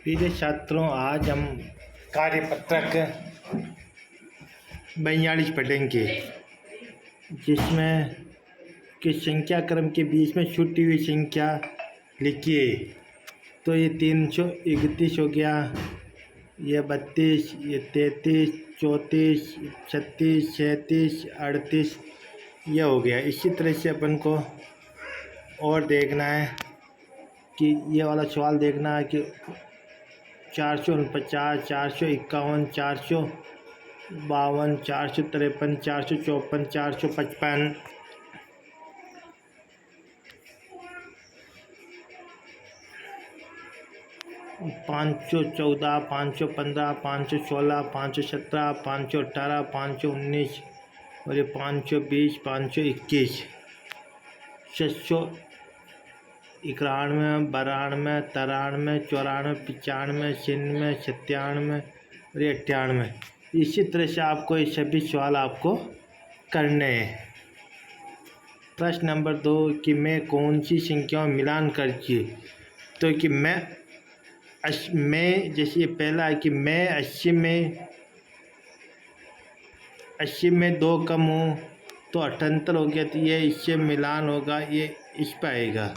प्रिय छात्रों, आज हम कार्यपत्रक 42 पढ़ेंगे, जिसमें कि संख्या क्रम के बीच में छूटी हुई संख्या लिखिए। तो ये 331 हो गया, ये 32, ये 33, 34, 36, 37, 38 यह हो गया। इसी तरह से अपन को और देखना है कि ये वाला सवाल देखना है कि 449, 451, 452, 453, 454, 455, 514, 515, 516, 517, 518, 519 और ये 520, 521, 691, 92, 93, 94, 95, 96, 97 और ये 98। इसी तरह से आपको ये सभी सवाल आपको करने हैं। प्रश्न नंबर 2 कि मैं कौन सी संख्याओं में मिलान कीजिए। तो कि मैं जैसे ये पहला है कि मैं 80 में 2 कम हूँ तो 78 हो गया, तो ये इससे मिलान होगा, ये इस पर आएगा।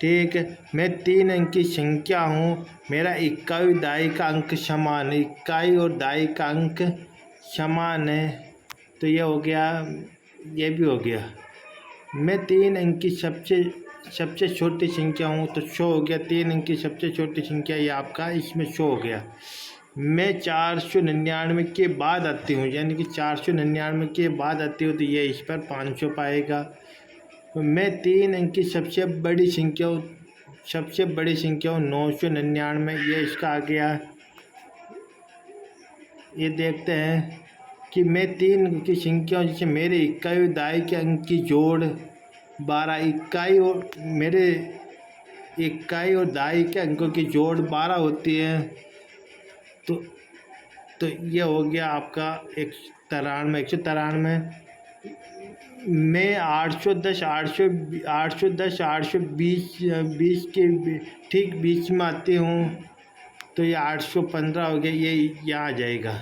ठीक है। मैं 3 अंक की संख्या हूँ, मेरा इकाई और दहाई का अंक समान है, इकाई और दहाई का अंक समान है, तो ये हो गया, ये भी हो गया। मैं 3 अंक की सबसे छोटी संख्या हूँ तो 100 हो गया। 3 अंक की सबसे छोटी संख्या ये आपका इसमें 100 हो गया। मैं 499 के बाद आती हूँ, यानी कि 499 के बाद आती हूँ, तो ये इस पर 500 पाएगा। मैं 3 अंक की सबसे बड़ी संख्या हूँ 999, ये इसका आ गया। ये देखते हैं कि मैं 3 अंक की संख्या हूँ, जैसे मेरे इकाई और दहाई के अंक की जोड़ 12, इकाई और दहाई के अंकों की जोड़ 12 होती है, तो ये हो गया आपका 193। मैं 810, 820 के ठीक बीच में आती हूँ, तो ये 815 हो गया, ये यहाँ आ जाएगा।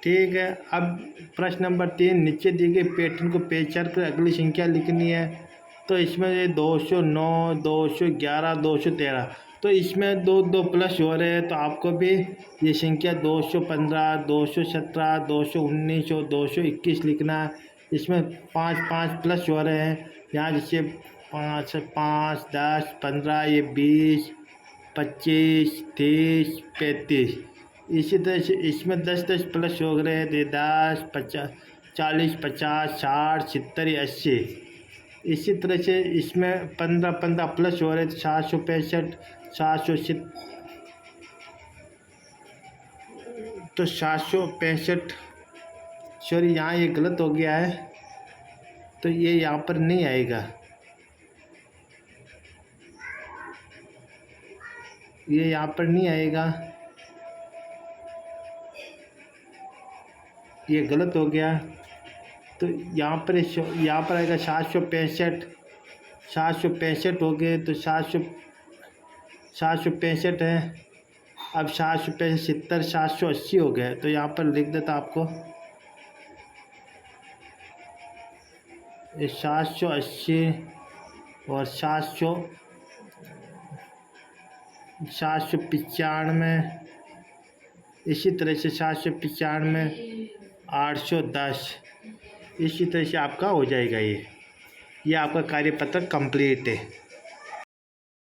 ठीक है। अब प्रश्न नंबर 3, नीचे दिए गए पैटर्न को पेश कर अगली संख्या लिखनी है। तो इसमें ये 209, 211, 213, तो इसमें दो प्लस हो रहे हैं, तो आपको भी ये संख्या 215, 217, 219 और 221 लिखना है। इसमें 5 प्लस हो रहे हैं, यहाँ जैसे 5, 10, 15, ये 20, 25, 30, 35। इसी तरह से इसमें 10 प्लस हो रहे हैं, 10, 50, 40, 50, 60, 70, 80। इसी तरह से इसमें 15 प्लस हो रहे थे, 765, 765, तो 765, सॉरी यहाँ ये गलत हो गया है, तो ये यहाँ पर नहीं आएगा, ये यहाँ पर नहीं आएगा, ये गलत हो गया। तो यहाँ पर आएगा 765 हो गए, तो 765 है। अब 765, 780 हो गए, तो यहाँ पर लिख देता आपको 780 और 795, इसी तरह से 795, 810, इसी तरह से आपका हो जाएगा। ये आपका कार्यपत्र कंप्लीट है।